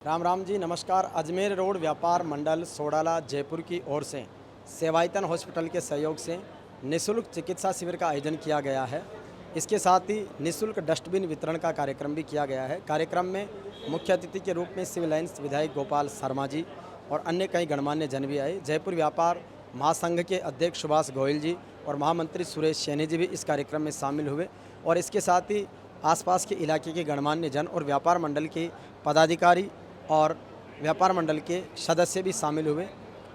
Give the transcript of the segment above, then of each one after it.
राम राम जी, नमस्कार। अजमेर रोड व्यापार मंडल सोडाला जयपुर की ओर से सेवायतन हॉस्पिटल के सहयोग से निःशुल्क चिकित्सा शिविर का आयोजन किया गया है। इसके साथ ही निःशुल्क डस्टबिन वितरण का कार्यक्रम भी किया गया है। कार्यक्रम में मुख्य अतिथि के रूप में सिविल लाइन्स विधायक गोपाल शर्मा जी और अन्य कई गणमान्य जन भी आए। जयपुर व्यापार महासंघ के अध्यक्ष सुभाष गोयल जी और महामंत्री सुरेश सैनी जी भी इस कार्यक्रम में शामिल हुए और इसके साथ ही आसपास के इलाके के गणमान्य जन और व्यापार मंडल के पदाधिकारी और व्यापार मंडल के सदस्य भी शामिल हुए।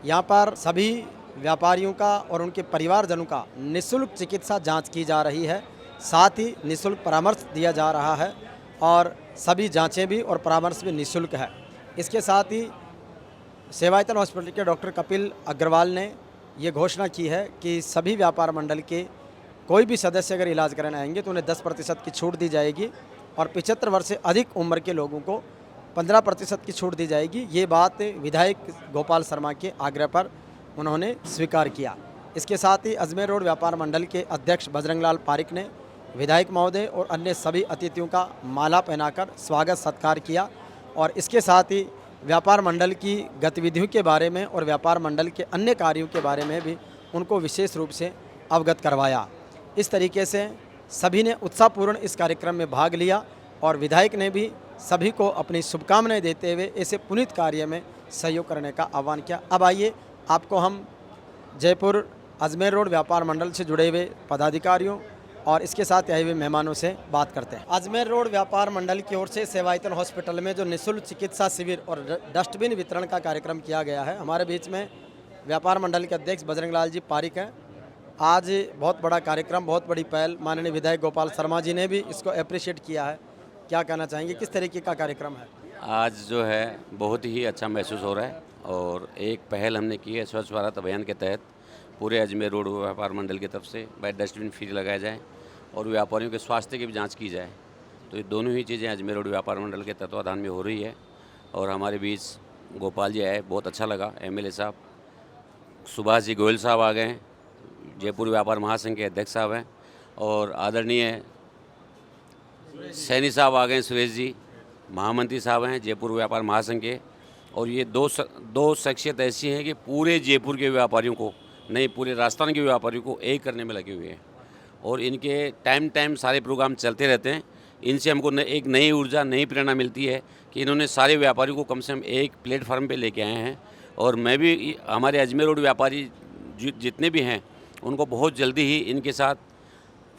यहाँ पर सभी व्यापारियों का और उनके परिवारजनों का निःशुल्क चिकित्सा जांच की जा रही है। साथ ही निःशुल्क परामर्श दिया जा रहा है और सभी जांचें भी और परामर्श भी निःशुल्क है। इसके साथ ही सेवायतन हॉस्पिटल के डॉक्टर कपिल अग्रवाल ने ये घोषणा की है कि सभी व्यापार मंडल के कोई भी सदस्य अगर इलाज कराने आएंगे तो उन्हें 10% की छूट दी जाएगी और 75 वर्ष से अधिक उम्र के लोगों को 15% की छूट दी जाएगी। ये बात विधायक गोपाल शर्मा के आग्रह पर उन्होंने स्वीकार किया। इसके साथ ही अजमेर रोड व्यापार मंडल के अध्यक्ष बजरंगलाल पारिक ने विधायक महोदय और अन्य सभी अतिथियों का माला पहनाकर स्वागत सत्कार किया और इसके साथ ही व्यापार मंडल की गतिविधियों के बारे में और व्यापार मंडल के अन्य कार्यों के बारे में भी उनको विशेष रूप से अवगत करवाया। इस तरीके से सभी ने उत्साहपूर्ण इस कार्यक्रम में भाग लिया और विधायक ने भी सभी को अपनी शुभकामनाएं देते हुए ऐसे पुनीत कार्य में सहयोग करने का आह्वान किया। अब आइए आपको हम जयपुर अजमेर रोड व्यापार मंडल से जुड़े हुए पदाधिकारियों और इसके साथ आए हुए मेहमानों से बात करते हैं। अजमेर रोड व्यापार मंडल की ओर से सेवायतन हॉस्पिटल में जो निःशुल्क चिकित्सा शिविर और डस्टबिन वितरण का कार्यक्रम किया गया है, हमारे बीच में व्यापार मंडल के अध्यक्ष बजरंगलाल जी पारिक हैं। आज बहुत बड़ा कार्यक्रम, बहुत बड़ी पहल माननीय विधायक गोपाल शर्मा जी ने भी इसको अप्रिशिएट किया है। क्या कहना चाहेंगे, किस तरीके का कार्यक्रम है? आज जो है बहुत ही अच्छा महसूस हो रहा है और एक पहल हमने की है स्वच्छ भारत अभियान के तहत पूरे अजमेर रोड व्यापार मंडल की तरफ से भाई डस्टबिन फ्री लगाया जाए और व्यापारियों के स्वास्थ्य की भी जांच की जाए। तो ये दोनों ही चीज़ें अजमेर रोड व्यापार मंडल के तत्वाधान में हो रही है और हमारे बीच गोपाल जी आए, बहुत अच्छा लगा। एमएलए साहब सुभाष जी गोयल साहब आ गए हैं, जयपुर व्यापार महासंघ के अध्यक्ष साहब हैं और आदरणीय सैनी साहब आ गए, सुरेश जी महामंत्री साहब हैं जयपुर व्यापार महासंघ के। और ये दो शख्सियत ऐसी हैं कि पूरे जयपुर के व्यापारियों को, नहीं पूरे राजस्थान के व्यापारियों को एक करने में लगे हुए हैं और इनके टाइम सारे प्रोग्राम चलते रहते हैं। इनसे हमको एक नई ऊर्जा, नई प्रेरणा मिलती है कि इन्होंने सारे व्यापारियों को कम से कम एक प्लेटफार्म पे लेके आए हैं। और मैं भी हमारे अजमेर रोड व्यापारी जितने भी हैं उनको बहुत जल्दी ही इनके साथ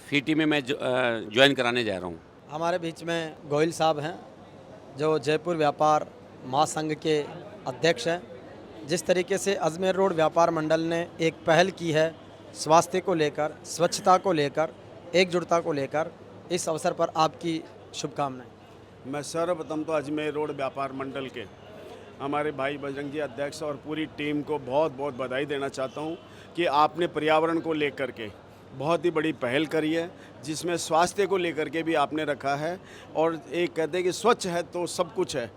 फीटी में मैं ज्वाइन कराने जा रहा हूँ। हमारे बीच में गोयल साहब हैं जो जयपुर व्यापार महासंघ के अध्यक्ष हैं। जिस तरीके से अजमेर रोड व्यापार मंडल ने एक पहल की है स्वास्थ्य को लेकर, स्वच्छता को लेकर, एकजुटता को लेकर, इस अवसर पर आपकी शुभकामनाएं। मैं सर्वप्रथम तो अजमेर रोड व्यापार मंडल के हमारे भाई बजरंग जी अध्यक्ष और पूरी टीम को बहुत बहुत बधाई देना चाहता हूं कि आपने पर्यावरण को लेकर के बहुत ही बड़ी पहल करी है, जिसमें स्वास्थ्य को लेकर के भी आपने रखा है। और एक कहते हैं कि स्वच्छ है तो सब कुछ है,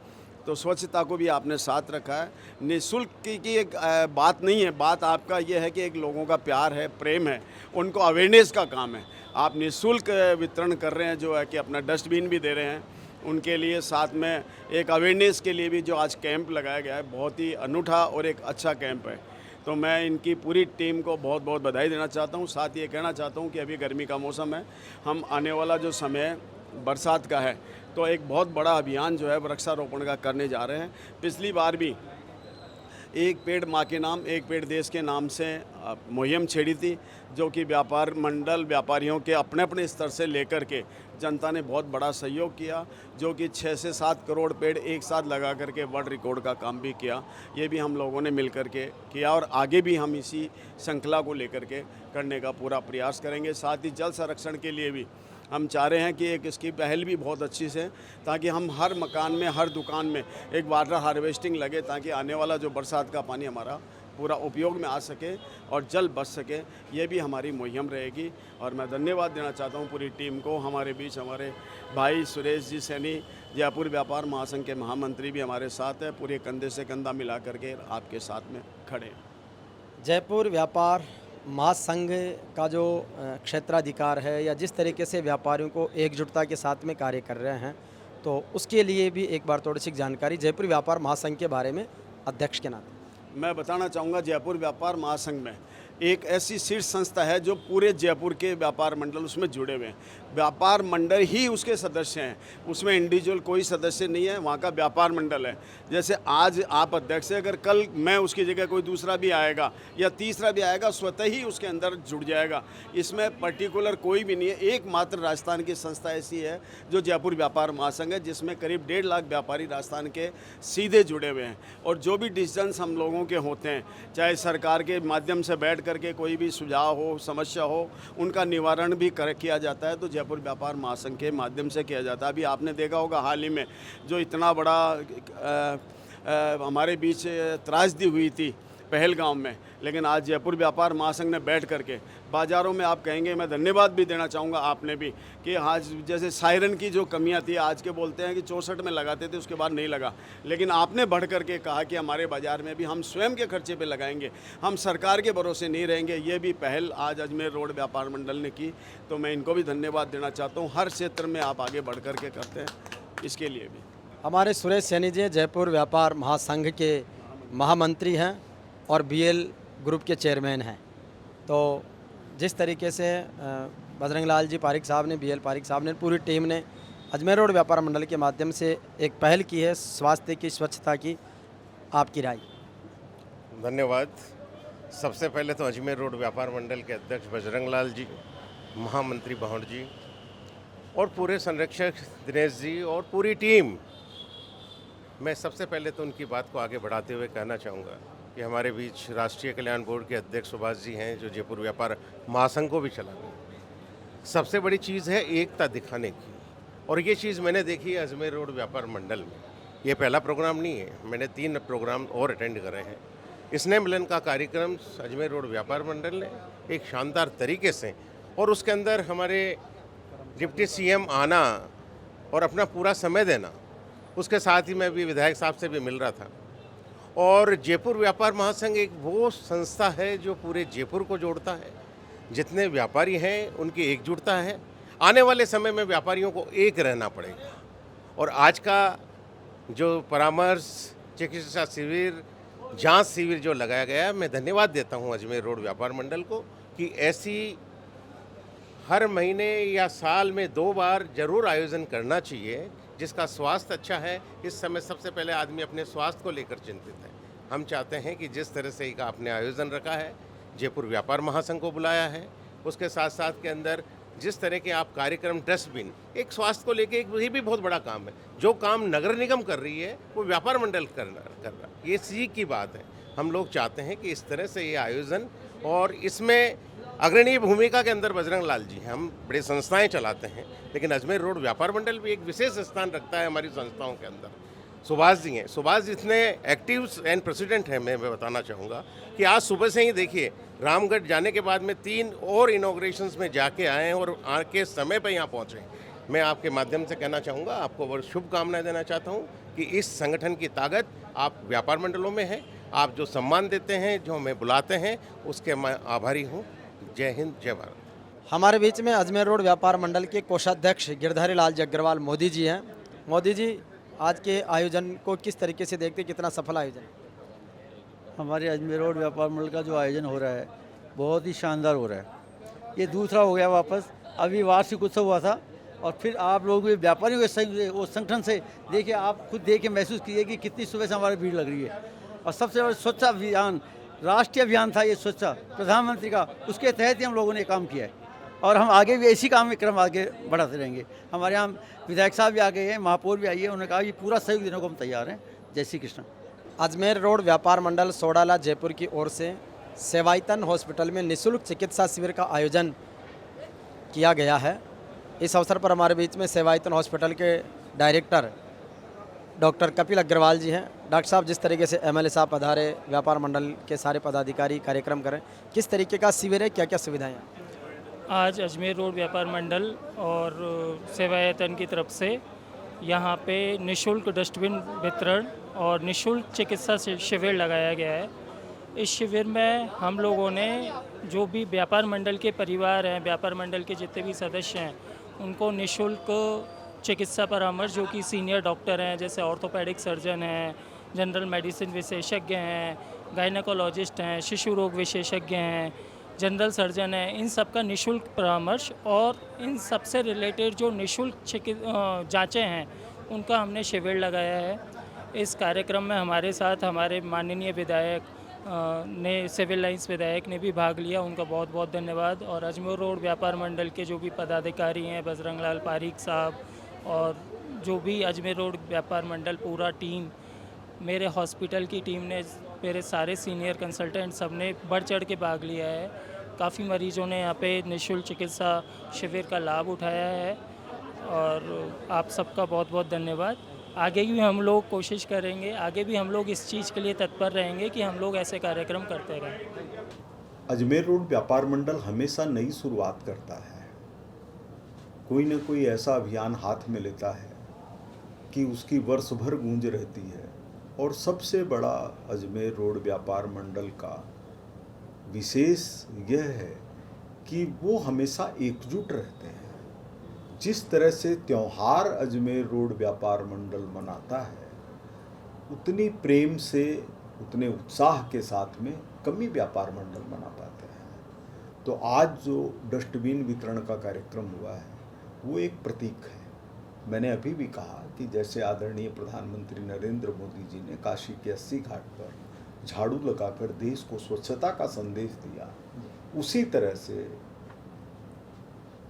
तो स्वच्छता को भी आपने साथ रखा है। निःशुल्क की एक बात नहीं है, बात आपका ये है कि एक लोगों का प्यार है, प्रेम है, उनको अवेयरनेस का काम है। आप निःशुल्क वितरण कर रहे हैं, जो है कि अपना डस्टबिन भी दे रहे हैं उनके लिए, साथ में एक अवेयरनेस के लिए भी जो आज कैंप लगाया गया है, बहुत ही अनूठा और एक अच्छा कैंप है। तो मैं इनकी पूरी टीम को बहुत बहुत बधाई देना चाहता हूँ। साथ ये कहना चाहता हूँ कि अभी गर्मी का मौसम है, हम आने वाला जो समय बरसात का है तो एक बहुत बड़ा अभियान जो है वृक्षारोपण का करने जा रहे हैं। पिछली बार भी एक पेड़ माँ के नाम एक पेड़ देश के नाम से मुहिम छेड़ी थी, जो कि व्यापार मंडल व्यापारियों के अपने अपने स्तर से लेकर के जनता ने बहुत बड़ा सहयोग किया, जो कि 6 से 7 करोड़ पेड़ एक साथ लगा करके वर्ल्ड रिकॉर्ड का काम भी किया। ये भी हम लोगों ने मिल करके किया और आगे भी हम इसी श्रृंखला को लेकर के करने का पूरा प्रयास करेंगे। साथ ही जल संरक्षण के लिए भी हम चाह रहे हैं कि एक इसकी पहल भी बहुत अच्छी से, ताकि हम हर मकान में, हर दुकान में एक वाटर हार्वेस्टिंग लगे, ताकि आने वाला जो बरसात का पानी हमारा पूरा उपयोग में आ सके और जल बच सके। ये भी हमारी मुहिम रहेगी। और मैं धन्यवाद देना चाहता हूँ पूरी टीम को। हमारे बीच हमारे भाई सुरेश जी सैनी, जयपुर व्यापार महासंघ के महामंत्री भी हमारे साथ हैं, पूरे कंधे से कंधा मिला करके आपके साथ में खड़े हैं। जयपुर व्यापार महासंघ का जो क्षेत्राधिकार है या जिस तरीके से व्यापारियों को एकजुटता के साथ में कार्य कर रहे हैं, तो उसके लिए भी एक बार थोड़ी सी जानकारी जयपुर व्यापार महासंघ के बारे में अध्यक्ष के नाते। मैं बताना चाहूँगा जयपुर व्यापार महासंघ में एक ऐसी शीर्ष संस्था है जो पूरे जयपुर के व्यापार मंडल उसमें जुड़े हुए हैं। व्यापार मंडल ही उसके सदस्य हैं, उसमें इंडिविजुअल कोई सदस्य नहीं है, वहाँ का व्यापार मंडल है। जैसे आज आप अध्यक्ष हैं, अगर कल मैं उसकी जगह कोई दूसरा भी आएगा या तीसरा भी आएगा, स्वतः ही उसके अंदर जुड़ जाएगा। इसमें पर्टिकुलर कोई भी नहीं है। एकमात्र राजस्थान की संस्था ऐसी है जो जयपुर व्यापार महासंघ है, जिसमें करीब 1.5 लाख व्यापारी राजस्थान के सीधे जुड़े हुए हैं। और जो भी डिसीजंस हम लोगों के होते हैं, चाहे सरकार के माध्यम से बैठ करके कोई भी सुझाव हो, समस्या हो, उनका निवारण भी किया जाता है तो जयपुर व्यापार महासंघ के माध्यम से किया जाता है। अभी आपने देखा होगा हाल ही में जो इतना बड़ा हमारे बीच त्रासदी हुई थी पहलगाम में, लेकिन आज जयपुर व्यापार महासंघ ने बैठ करके बाज़ारों में, आप कहेंगे, मैं धन्यवाद भी देना चाहूँगा आपने भी, कि आज जैसे सायरन की जो कमियां थी, आज के बोलते हैं कि 64 में लगाते थे, उसके बाद नहीं लगा, लेकिन आपने बढ़ करके कहा कि हमारे बाज़ार में भी हम स्वयं के खर्चे पे लगाएंगे, हम सरकार के भरोसे नहीं रहेंगे। ये भी पहल आज अजमेर रोड व्यापार मंडल ने की, तो मैं इनको भी धन्यवाद देना चाहता हूँ। हर क्षेत्र में आप आगे बढ़ करके करते हैं, इसके लिए भी। हमारे सुरेश सैनी जी जयपुर व्यापार महासंघ के महामंत्री हैं और BL ग्रुप के चेयरमैन हैं। तो जिस तरीके से बजरंग लाल जी पारिक साहब ने, BL पारिक साहब ने, पूरी टीम ने अजमेर रोड व्यापार मंडल के माध्यम से एक पहल की है स्वास्थ्य की, स्वच्छता की, आपकी राय? धन्यवाद। सबसे पहले तो अजमेर रोड व्यापार मंडल के अध्यक्ष बजरंग लाल जी, महामंत्री भावड़ जी और पूरे संरक्षक दिनेश जी और पूरी टीम, मैं सबसे पहले तो उनकी बात को आगे बढ़ाते हुए कहना चाहूँगा कि हमारे बीच राष्ट्रीय कल्याण बोर्ड के अध्यक्ष सुभाष जी हैं, जो जयपुर व्यापार महासंघ को भी चलाते हैं। सबसे बड़ी चीज़ है एकता दिखाने की, और ये चीज़ मैंने देखी है अजमेर रोड व्यापार मंडल में। ये पहला प्रोग्राम नहीं है, मैंने 3 प्रोग्राम और अटेंड करे हैं। स्नेह मिलन का कार्यक्रम अजमेर रोड व्यापार मंडल ने एक शानदार तरीके से, और उसके अंदर हमारे डिप्टी CM आना और अपना पूरा समय देना, उसके साथ ही मैं भी विधायक साहब से भी मिल रहा था। और जयपुर व्यापार महासंघ एक वो संस्था है जो पूरे जयपुर को जोड़ता है। जितने व्यापारी हैं उनकी एकजुटता है। आने वाले समय में व्यापारियों को एक रहना पड़ेगा। और आज का जो परामर्श, चिकित्सा शिविर, जांच शिविर जो लगाया गया, मैं धन्यवाद देता हूं अजमेर रोड व्यापार मंडल को कि ऐसी हर महीने या साल में 2 बार जरूर आयोजन करना चाहिए, जिसका स्वास्थ्य अच्छा है। इस समय सबसे पहले आदमी अपने स्वास्थ्य को लेकर चिंतित है। हम चाहते हैं कि जिस तरह से एक आपने आयोजन रखा है, जयपुर व्यापार महासंघ को बुलाया है, उसके साथ साथ के अंदर जिस तरह के आप कार्यक्रम, डस्टबिन, एक स्वास्थ्य को लेकर, एक ये भी बहुत बड़ा काम है। जो काम नगर निगम कर रही है वो व्यापार मंडल कर रहा, ये सीख की बात है। हम लोग चाहते हैं कि इस तरह से ये आयोजन, और इसमें अग्रणी भूमिका के अंदर बजरंग लाल जी हैं। हम बड़े संस्थाएं चलाते हैं, लेकिन अजमेर रोड व्यापार मंडल भी एक विशेष स्थान रखता है हमारी संस्थाओं के अंदर। सुभाष जी हैं, सुभाष जी इतने एक्टिव एंड प्रेसिडेंट हैं, मैं बताना चाहूँगा कि आज सुबह से ही देखिए, रामगढ़ जाने के बाद में 3 और इनॉग्रेशंस में जाके आए हैं और आके समय पर यहाँ पहुँचे। मैं आपके माध्यम से कहना चाहूँगा, आपको बहुत शुभकामनाएं देना चाहता हूँ कि इस संगठन की ताकत आप व्यापार मंडलों में है। आप जो सम्मान देते हैं, जो हमें बुलाते हैं, उसके मैं आभारी हूँ। जय हिंद, जय भारत। हमारे बीच में अजमेर रोड व्यापार मंडल के कोषाध्यक्ष गिरधारी लाल जी अग्रवाल मोदी जी हैं। मोदी जी, आज के आयोजन को किस तरीके से देखते, कितना सफल आयोजन? हमारे अजमेर रोड व्यापार मंडल का जो आयोजन हो रहा है बहुत ही शानदार हो रहा है। ये दूसरा हो गया वापस। अभी वार्षिक उत्सव हुआ था, और फिर आप लोग व्यापारियों के उस संगठन से देखिए, आप खुद देख के महसूस कीजिए कि कितनी सुबह से हमारी भीड़ लग रही है। और सबसे बड़ा स्वच्छता अभियान, राष्ट्रीय अभियान था ये स्वच्छता, प्रधानमंत्री का, उसके तहत ही हम लोगों ने काम किया है। और हम आगे भी इसी काम में क्रम आगे बढ़ाते रहेंगे। हमारे यहाँ विधायक साहब भी आ गए हैं, महापौर भी आई है, उन्होंने कहा कि पूरा सहयोग देने को हम तैयार हैं। जय श्री कृष्ण। अजमेर रोड व्यापार मंडल सोडाला जयपुर की ओर से सेवायतन हॉस्पिटल में निःशुल्क चिकित्सा शिविर का आयोजन किया गया है। इस अवसर पर हमारे बीच में सेवायतन हॉस्पिटल के डायरेक्टर डॉक्टर कपिल अग्रवाल जी हैं। डॉक्टर साहब, जिस तरीके से MLA साहब पधारे, व्यापार मंडल के सारे पदाधिकारी कार्यक्रम करें, किस तरीके का शिविर है, क्या क्या सुविधाएं हैं? आज अजमेर रोड व्यापार मंडल और सेवायतन की तरफ से यहाँ पे निःशुल्क डस्टबिन वितरण और निःशुल्क चिकित्सा शिविर लगाया गया है। इस शिविर में हम लोगों ने जो भी व्यापार मंडल के परिवार हैं, व्यापार मंडल के जितने भी सदस्य हैं, उनको निःशुल्क चिकित्सा परामर्श जो कि सीनियर डॉक्टर हैं, जैसे ऑर्थोपेडिक सर्जन हैं, जनरल मेडिसिन विशेषज्ञ हैं, गायनेकोलॉजिस्ट हैं, शिशु रोग विशेषज्ञ हैं, जनरल सर्जन हैं, इन सब का निःशुल्क परामर्श और इन सब से रिलेटेड जो निःशुल्क जांचें हैं उनका हमने शिविर लगाया है। इस कार्यक्रम में हमारे साथ हमारे माननीय विधायक ने सिविल लाइंस विधायक ने भी भाग लिया, उनका बहुत बहुत धन्यवाद। और अजमेर रोड व्यापार मंडल के जो भी पदाधिकारी हैं, बजरंग लाल पारिक साहब और जो भी अजमेर रोड व्यापार मंडल पूरा टीम, मेरे हॉस्पिटल की टीम ने, मेरे सारे सीनियर कंसल्टेंट सब ने बढ़ चढ़ के भाग लिया है। काफ़ी मरीजों ने यहाँ पे निःशुल्क चिकित्सा शिविर का लाभ उठाया है और आप सबका बहुत बहुत धन्यवाद। आगे भी हम लोग कोशिश करेंगे, आगे भी हम लोग इस चीज़ के लिए तत्पर रहेंगे कि हम लोग ऐसे कार्यक्रम करते रहें। अजमेर रोड व्यापार मंडल हमेशा नई शुरुआत करता है, कोई न कोई ऐसा अभियान हाथ में लेता है कि उसकी वर्ष भर गूंज रहती है। और सबसे बड़ा अजमेर रोड व्यापार मंडल का विशेष यह है कि वो हमेशा एकजुट रहते हैं। जिस तरह से त्यौहार अजमेर रोड व्यापार मंडल मनाता है, उतनी प्रेम से, उतने उत्साह के साथ में कम ही व्यापार मंडल मना पाते हैं। तो आज जो डस्टबिन वितरण का कार्यक्रम हुआ है वो एक प्रतीक है। मैंने अभी भी कहा कि जैसे आदरणीय प्रधानमंत्री नरेंद्र मोदी जी ने काशी के 80 घाट पर झाड़ू लगाकर देश को स्वच्छता का संदेश दिया, उसी तरह से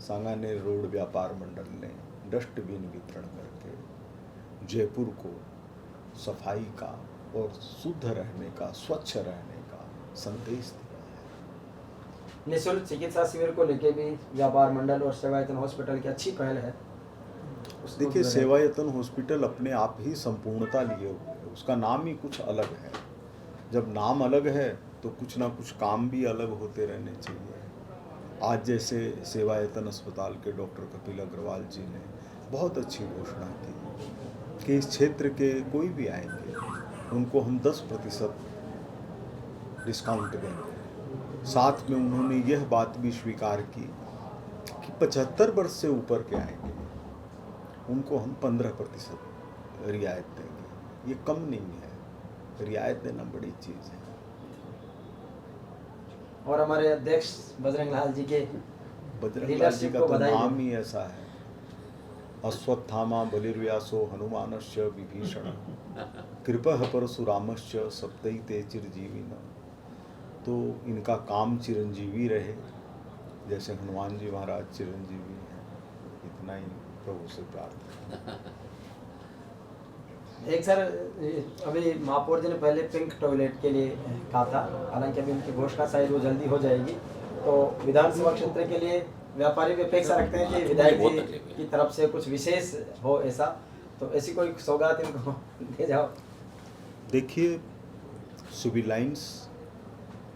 सांगानेर रोड व्यापार मंडल ने डस्टबिन वितरण करके जयपुर को सफाई का और शुद्ध रहने का, स्वच्छ रहने का संदेश दिया है। निःशुल्क चिकित्सा शिविर को लेके भी व्यापार मंडल और सेवायतन हॉस्पिटल की अच्छी पहल है। देखिए, सेवायतन हॉस्पिटल अपने आप ही संपूर्णता लिए हुए है, उसका नाम ही कुछ अलग है। जब नाम अलग है तो कुछ ना कुछ काम भी अलग होते रहने चाहिए। आज जैसे सेवायतन अस्पताल के डॉक्टर कपिल अग्रवाल जी ने बहुत अच्छी घोषणा की कि इस क्षेत्र के कोई भी आएंगे उनको हम 10% डिस्काउंट देंगे। साथ में उन्होंने यह बात भी स्वीकार की कि 75 वर्ष से ऊपर के आएंगे उनको हम 15% रियायत देंगे। ये कम नहीं है, रियायत देना बड़ी चीज़ है। और हमारे अध्यक्ष बजरंग लाल जी के बजरंग लाल जी का तो नाम ही ऐसा है, अश्वत्थामा बलिर्व्यासो हनुमानश्च विभीषण कृपः परशुरामश्च सप्तैते चिरजीविन। तो इनका काम चिरंजीवी रहे, जैसे हनुमान जी महाराज चिरंजीवी हैं। इतना ही प्रभु से प्रार्थना। एक सर, अभी महापौर जी ने पहले पिंक टॉयलेट के लिए कहा था, हालांकि अभी उनकी घोषणा शायद वो जल्दी हो जाएगी। तो विधानसभा क्षेत्र के लिए व्यापारी भी अपेक्षा रखते हैं कि विधायक जी की तरफ से कुछ विशेष हो ऐसा, तो ऐसी कोई सौगात इनको दे जाओ। देखिए, सिविल लाइंस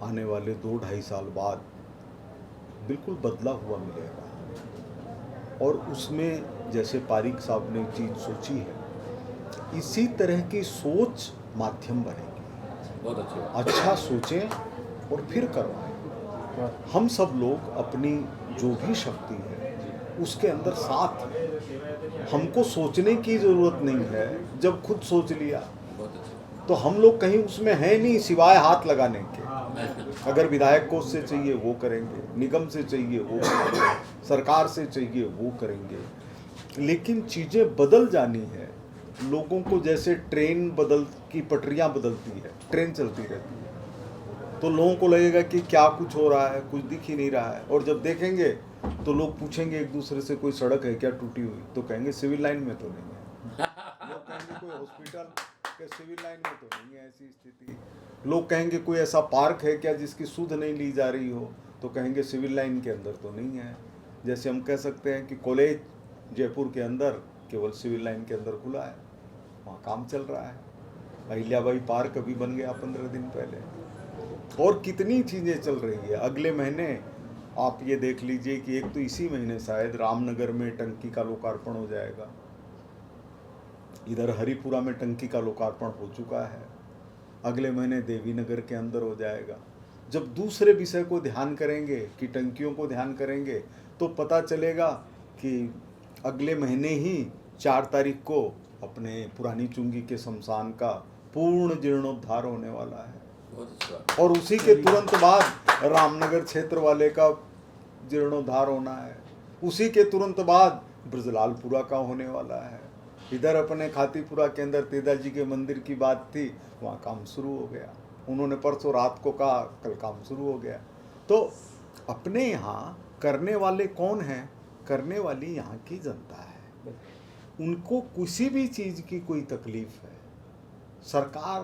आने वाले 2-2.5 साल बाद बिल्कुल बदला हुआ मिलेगा और उसमें जैसे पारिक साहब ने चीज़ सोची है, इसी तरह की सोच माध्यम बनेगी। बहुत अच्छी बात। अच्छा सोचें और फिर करवाएं। हम सब लोग अपनी जो भी शक्ति है उसके अंदर साथ हैं। हमको सोचने की ज़रूरत नहीं है, जब खुद सोच लिया तो हम लोग कहीं उसमें हैं नहीं सिवाय हाथ लगाने के। अगर विधायक कोष से चाहिए वो करेंगे, निगम से चाहिए वो करेंगे, सरकार से चाहिए वो करेंगे, लेकिन चीज़ें बदल जानी है। लोगों को जैसे ट्रेन की पटरियां बदलती है, ट्रेन चलती रहती है, तो लोगों को लगेगा कि क्या कुछ हो रहा है, कुछ दिख ही नहीं रहा है। और जब देखेंगे तो लोग पूछेंगे एक दूसरे से, कोई सड़क है क्या टूटी हुई, तो कहेंगे सिविल लाइन में तो नहीं है। लोग कहेंगे कोई हॉस्पिटल के सिविल लाइन में तो नहीं है ऐसी स्थिति। लोग कहेंगे कोई ऐसा पार्क है क्या जिसकी सुध नहीं ली जा रही हो, तो कहेंगे सिविल लाइन के अंदर तो नहीं है। जैसे हम कह सकते हैं कि कॉलेज जयपुर के अंदर केवल सिविल लाइन के अंदर खुला है, वहाँ काम चल रहा है। अहिल्याबाई पार्क अभी बन गया 15 दिन पहले, और कितनी चीज़ें चल रही है। अगले महीने आप ये देख लीजिए कि एक तो इसी महीने शायद रामनगर में टंकी का लोकार्पण हो जाएगा, इधर हरिपुरा में टंकी का लोकार्पण हो चुका है, अगले महीने देवीनगर के अंदर हो जाएगा। जब दूसरे विषय को ध्यान करेंगे कि टंकियों को ध्यान करेंगे तो पता चलेगा कि अगले महीने ही 4 तारीख को अपने पुरानी चुंगी के शमशान का पूर्ण जीर्णोद्धार होने वाला है और उसी के तुरंत बाद रामनगर क्षेत्र वाले का जीर्णोद्धार होना है। उसी के तुरंत बाद ब्रजलालपुरा का होने वाला है। इधर अपने खातीपुरा के अंदर तेदा जी के मंदिर की बात थी, वहाँ काम शुरू हो गया। उन्होंने परसों रात को कहा, कल काम शुरू हो गया। तो अपने यहाँ करने वाले कौन हैं? करने वाली यहाँ की जनता है। उनको किसी भी चीज़ की कोई तकलीफ है, सरकार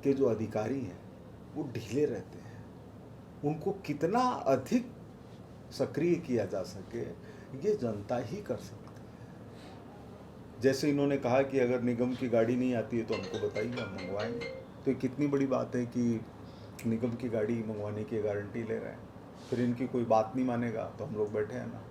के जो अधिकारी हैं वो ढीले रहते हैं। उनको कितना अधिक सक्रिय किया जा सके ये जनता ही कर सकती है। जैसे इन्होंने कहा कि अगर निगम की गाड़ी नहीं आती है तो हमको बताइए, हम मंगवाएंगे। तो ये कितनी बड़ी बात है कि निगम की गाड़ी मंगवाने की गारंटी ले रहे हैं, फिर इनकी कोई बात नहीं मानेगा तो हम लोग बैठे हैं ना।